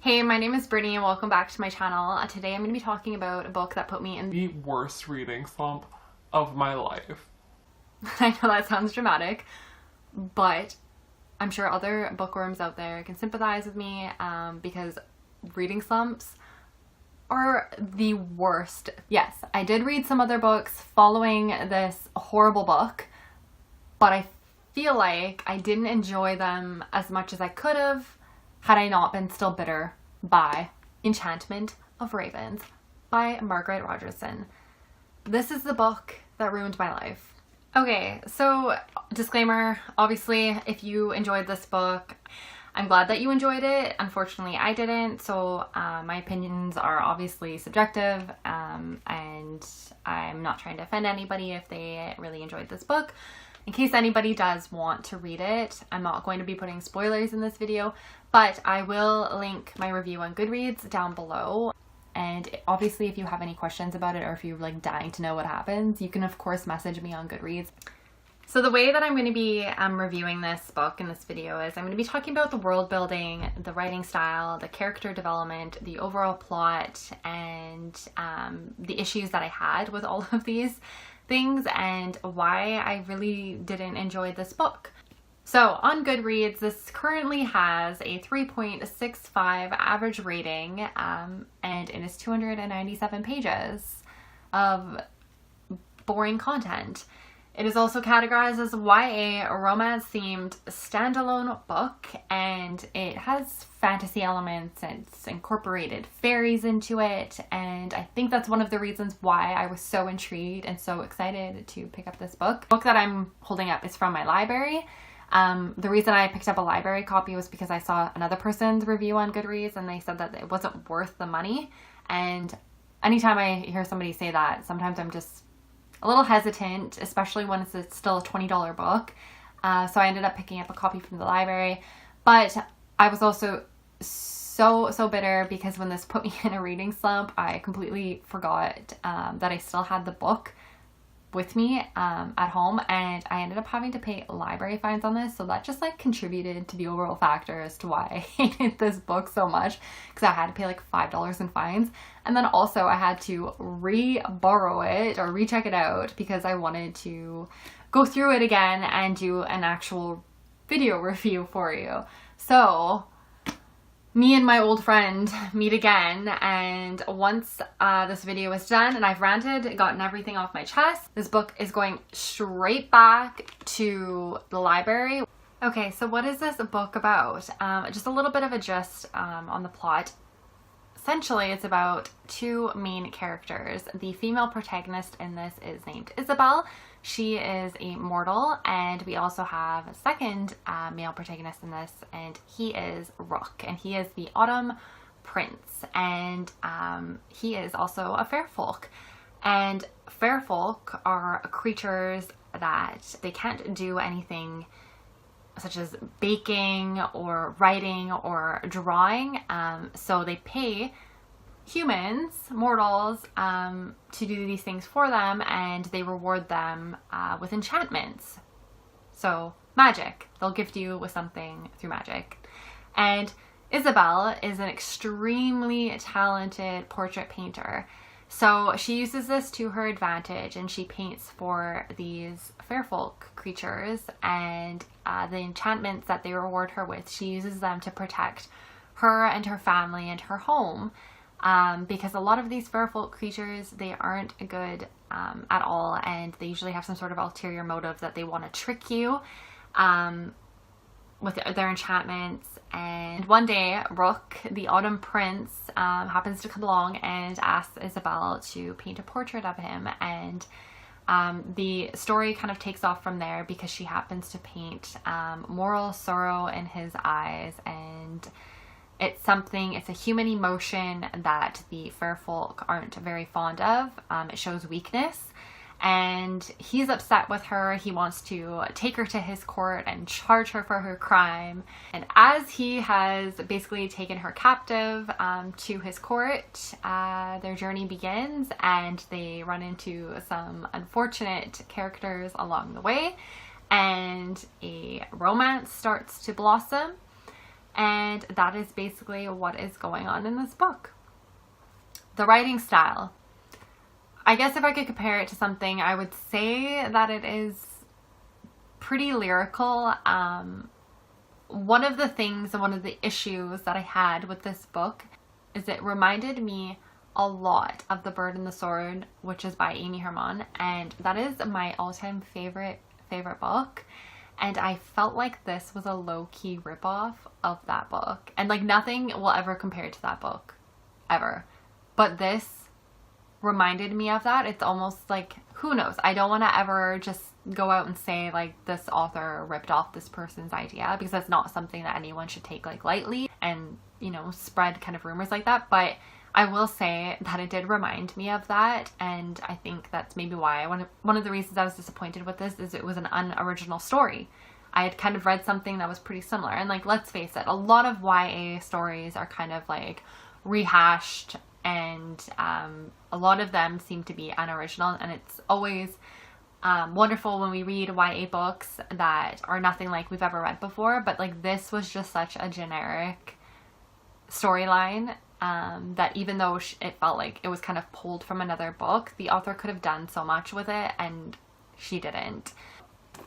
Hey, my name is Brittany and welcome back to my channel. Today I'm going to be talking about a book that put me in the worst reading slump of my life. I know that sounds dramatic, but I'm sure other bookworms out there can sympathize with me because reading slumps are the worst. Yes, I did read some other books following this horrible book, but I feel like I didn't enjoy them as much as I could have had I not been still bitter by Enchantment of Ravens by Margaret Rogerson. This is the book that ruined my life. Okay, so disclaimer, obviously if you enjoyed this book, I'm glad that you enjoyed it. Unfortunately, I didn't, so my opinions are obviously subjective, and I'm not trying to offend anybody if they really enjoyed this book. In case anybody does want to read it, I'm not going to be putting spoilers in this video, but I will link my review on Goodreads down below. And obviously if you have any questions about it or if you're like dying to know what happens, you can of course message me on Goodreads. So the way that I'm going to be reviewing this book in this video is I'm going to be talking about the world building, the writing style, the character development, the overall plot, and the issues that I had with all of these things and why I really didn't enjoy this book. So on Goodreads, this currently has a 3.65 average rating, and it is 297 pages of boring content. It is also categorized as YA, a romance-themed standalone book, and it has fantasy elements and it's incorporated fairies into it, and I think that's one of the reasons why I was so intrigued and so excited to pick up this book. The book that I'm holding up is from my library. The reason I picked up a library copy was because I saw another person's review on Goodreads and they said that it wasn't worth the money, and anytime I hear somebody say that, sometimes I'm just a little hesitant, especially when it's still a $20 book. So I ended up picking up a copy from the library, but I was also so bitter because when this put me in a reading slump, I completely forgot that I still had the book with me at home, and I ended up having to pay library fines on this, so that just like contributed to the overall factor as to why I hated this book so much, because I had to pay like $5 in fines, and then also I had to re-borrow it or recheck it out because I wanted to go through it again and do an actual video review for you. So me and my old friend meet again, and once this video is done and I've ranted, gotten everything off my chest, this book is going straight back to the library. Okay, so what is this book about? Just a little bit of a gist on the plot. Essentially, it's about two main characters. The female protagonist in this is named Isabel. She is a mortal, and we also have a second male protagonist in this, and he is Rook, and he is the Autumn Prince, and he is also a fair folk. And fair folk are creatures that they can't do anything such as baking or writing or drawing, so they pay humans, mortals, to do these things for them, and they reward them with enchantments. So magic. They'll gift you with something through magic. And Isabel is an extremely talented portrait painter. So she uses this to her advantage, and she paints for these fair folk creatures, and the enchantments that they reward her with, she uses them to protect her and her family and her home. Because a lot of these fair folk creatures, they aren't good at all, and they usually have some sort of ulterior motive that they want to trick you with their enchantments. And one day, Rook, the Autumn Prince, happens to come along and asks Isabel to paint a portrait of him, and the story kind of takes off from there because she happens to paint moral sorrow in his eyes, and it's a human emotion that the fair folk aren't very fond of. It shows weakness, and he's upset with her. He wants to take her to his court and charge her for her crime. And as he has basically taken her captive to his court, their journey begins, and they run into some unfortunate characters along the way, and a romance starts to blossom. And that is basically what is going on in this book. The writing style. I guess if I could compare it to something, I would say that it is pretty lyrical. One of the things and one of the issues that I had with this book is it reminded me a lot of The Bird and the Sword, which is by Amy Herman, and that is my all-time favorite book. And I felt like this was a low-key ripoff of that book. And like nothing will ever compare to that book. Ever. But this reminded me of that. It's almost like, who knows? I don't want to ever just go out and say like this author ripped off this person's idea, because that's not something that anyone should take like lightly and, you know, spread kind of rumors like that. But I will say that it did remind me of that, and I think that's maybe why one of the reasons I was disappointed with this is it was an unoriginal story. I had kind of read something that was pretty similar, and like, let's face it, a lot of YA stories are kind of like rehashed, and a lot of them seem to be unoriginal, and it's always wonderful when we read YA books that are nothing like we've ever read before. But like, this was just such a generic storyline that even though it felt like it was kind of pulled from another book, the author could have done so much with it, and she didn't.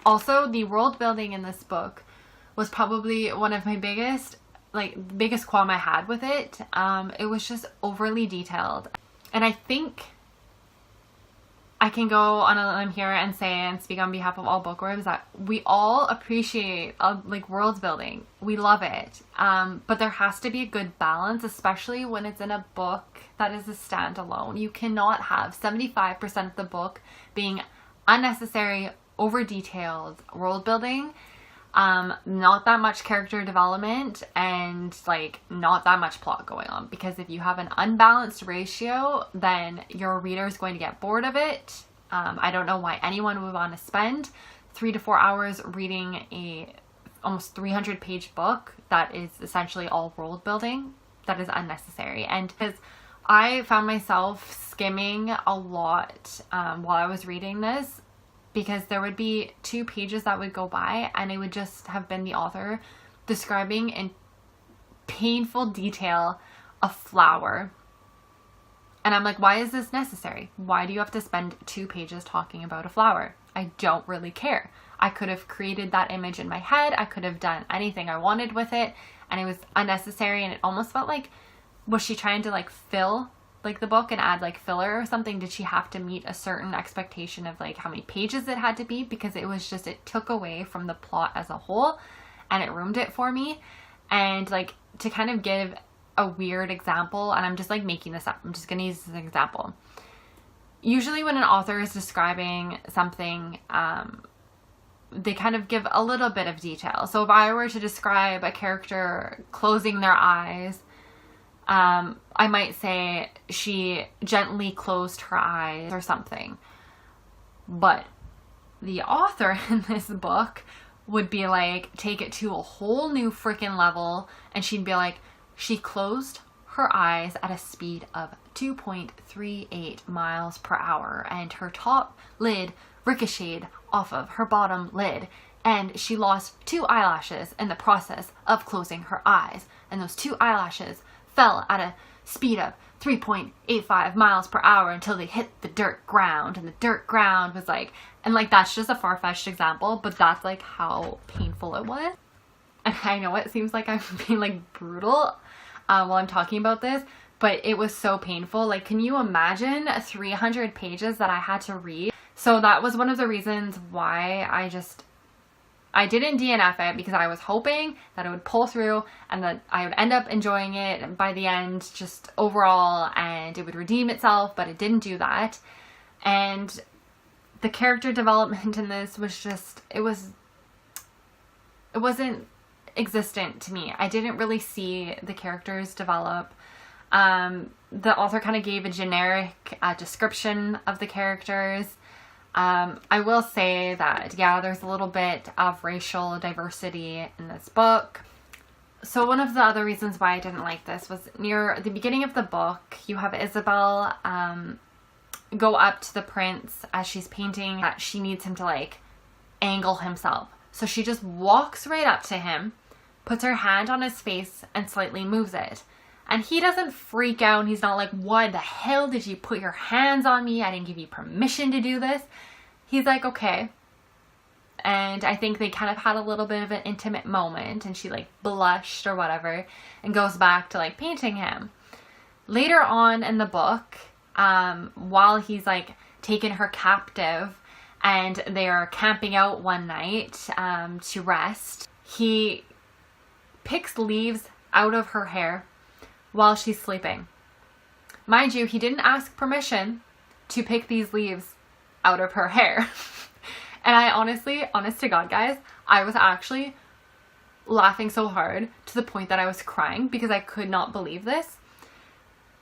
Also, the world building in this book was probably one of my biggest qualm I had with it. It was just overly detailed. And I think I can go on a limb here and say and speak on behalf of all bookworms that we all appreciate like world building. We love it. But there has to be a good balance, especially when it's in a book that is a standalone. You cannot have 75% of the book being unnecessary, over detailed world building, not that much character development, and like not that much plot going on. Because if you have an unbalanced ratio, then your reader is going to get bored of it. I don't know why anyone would want to spend 3 to 4 hours reading a almost 300-page book that is essentially all world building. That is unnecessary. And because I found myself skimming a lot while I was reading this, because there would be 2 pages that would go by and it would just have been the author describing in painful detail a flower. And I'm like, why is this necessary? Why do you have to spend 2 pages talking about a flower? I don't really care. I could have created that image in my head. I could have done anything I wanted with it, and it was unnecessary. And it almost felt like, was she trying to like fill like the book and add like filler or something? Did she have to meet a certain expectation of like how many pages it had to be? Because it was just, it took away from the plot as a whole and it ruined it for me. And like, to kind of give a weird example, and I'm just like making this up, I'm just gonna use this as an example. Usually when an author is describing something, they kind of give a little bit of detail. So if I were to describe a character closing their eyes, I might say she gently closed her eyes or something. But the author in this book would be like, take it to a whole new freaking level, and she'd be like, she closed her eyes at a speed of 2.38 miles per hour, and her top lid ricocheted off of her bottom lid, and she lost 2 eyelashes in the process of closing her eyes, and those 2 eyelashes fell at a speed of 3.85 miles per hour until they hit the dirt ground, and the dirt ground was like, and like, that's just a far-fetched example, but that's like how painful it was. And I know it seems like I'm being like brutal while I'm talking about this, but it was so painful. Like, can you imagine 300 pages that I had to read? So that was one of the reasons why I didn't DNF it, because I was hoping that it would pull through and that I would end up enjoying it by the end, just overall, and it would redeem itself, but it didn't do that. And the character development in this was just, it wasn't existent to me. I didn't really see the characters develop. The author kind of gave a generic description of the characters. I will say that, yeah, there's a little bit of racial diversity in this book. So one of the other reasons why I didn't like this was near the beginning of the book, you have Isabel go up to the prince as she's painting that she needs him to like angle himself. So she just walks right up to him, puts her hand on his face and slightly moves it. And he doesn't freak out. He's not like, what the hell did you put your hands on me? I didn't give you permission to do this. He's like, okay. And I think they kind of had a little bit of an intimate moment, and she like blushed or whatever and goes back to like painting him. Later on in the book, while he's like taken her captive and they are camping out one night to rest, he picks leaves out of her hair while she's sleeping. Mind you, he didn't ask permission to pick these leaves out of her hair. And I honestly, honest to God, guys, I was actually laughing so hard to the point that I was crying because I could not believe this.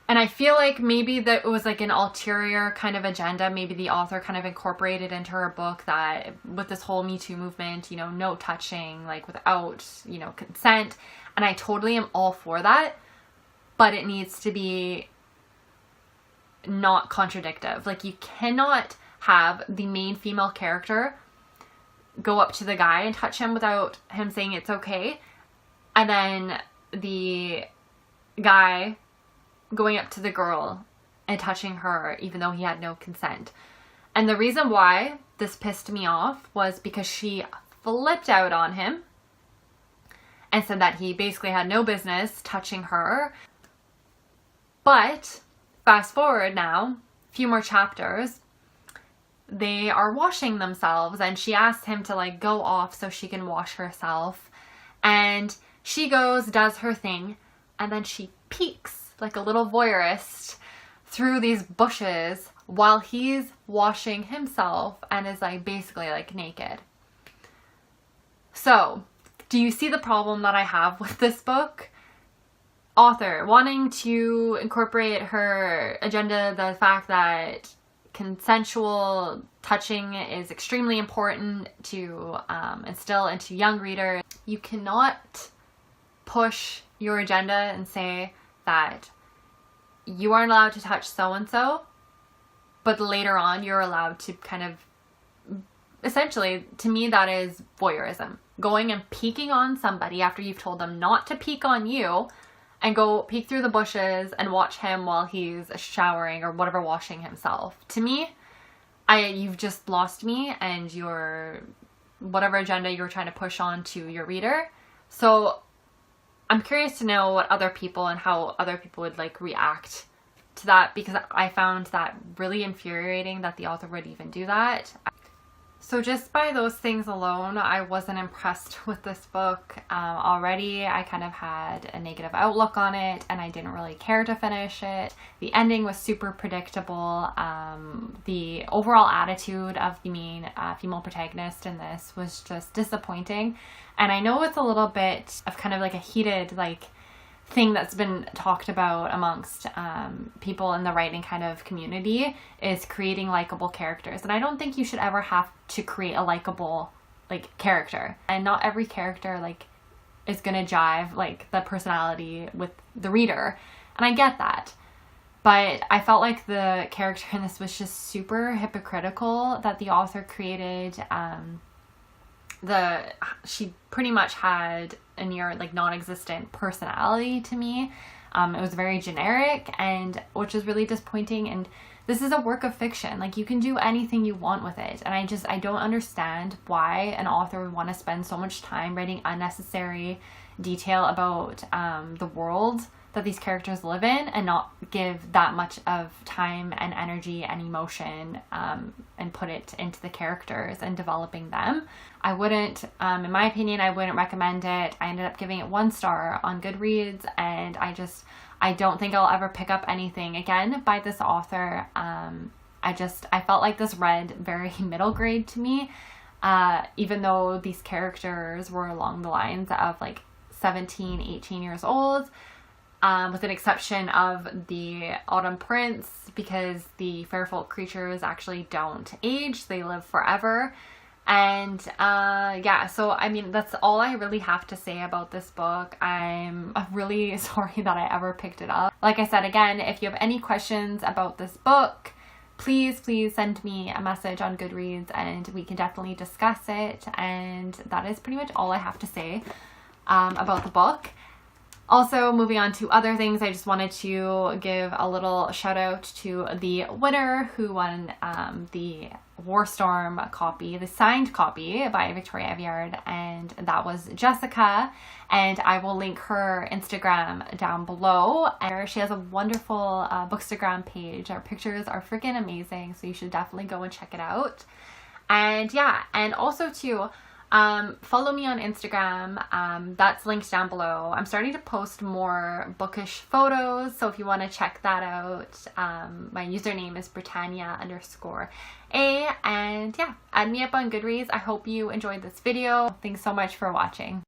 And I feel like maybe that it was like an ulterior kind of agenda. Maybe the author kind of incorporated into her book that with this whole Me Too movement, you know, no touching, like without, you know, consent. And I totally am all for that. But it needs to be not contradictive. Like, you cannot have the main female character go up to the guy and touch him without him saying it's okay, and then the guy going up to the girl and touching her even though he had no consent. And the reason why this pissed me off was because she flipped out on him and said that he basically had no business touching her. But fast forward now, a few more chapters, they are washing themselves and she asks him to like go off so she can wash herself, and she goes, does her thing, and then she peeks like a little voyeurist through these bushes while he's washing himself and is like basically like naked. So do you see the problem that I have with this book? Author wanting to incorporate her agenda, the fact that consensual touching is extremely important to instill into young readers. You cannot push your agenda and say that you aren't allowed to touch so-and-so, but later on you're allowed to kind of, essentially, to me that is voyeurism. Going and peeking on somebody after you've told them not to peek on you, and go peek through the bushes and watch him while he's showering or whatever, washing himself. To me, you've just lost me and your whatever agenda you're trying to push on to your reader. So I'm curious to know what other people and how other people would like react to that, because I found that really infuriating that the author would even do that. So just by those things alone, I wasn't impressed with this book. Already I kind of had a negative outlook on it and I didn't really care to finish it. The ending was super predictable. The overall attitude of the main female protagonist in this was just disappointing. And I know it's a little bit of kind of like a heated like thing that's been talked about amongst people in the writing kind of community, is creating likable characters. And I don't think you should ever have to create a likable like character, and not every character like is gonna jive like the personality with the reader, and I get that. But I felt like the character in this was just super hypocritical that the author created. She pretty much had a near like non-existent personality to me. It was very generic, and which is really disappointing. And this is a work of fiction. Like, you can do anything you want with it. And I don't understand why an author would want to spend so much time writing unnecessary detail about the world that these characters live in, and not give that much of time and energy and emotion and put it into the characters and developing them. I wouldn't, in my opinion, I wouldn't recommend it. I ended up giving it 1 star on Goodreads, and I don't think I'll ever pick up anything again by this author. I felt like this read very middle grade to me, even though these characters were along the lines of like 17, 18 years old. With an exception of the Autumn Prince, because the Fairfolk creatures actually don't age, they live forever. And yeah, so I mean, that's all I really have to say about this book. I'm really sorry that I ever picked it up. Like I said, again, if you have any questions about this book, please send me a message on Goodreads and we can definitely discuss it. And that is pretty much all I have to say about the book. Also, moving on to other things, I just wanted to give a little shout out to the winner who won the Warstorm copy, the signed copy by Victoria Aveyard, and that was Jessica. And I will link her Instagram down below. And she has a wonderful Bookstagram page. Her pictures are freaking amazing, so you should definitely go and check it out. And yeah, and also too, follow me on Instagram. That's linked down below. I'm starting to post more bookish photos, so if you want to check that out, my username is Britannia_A, and yeah, add me up on Goodreads. I hope you enjoyed this video. Thanks so much for watching.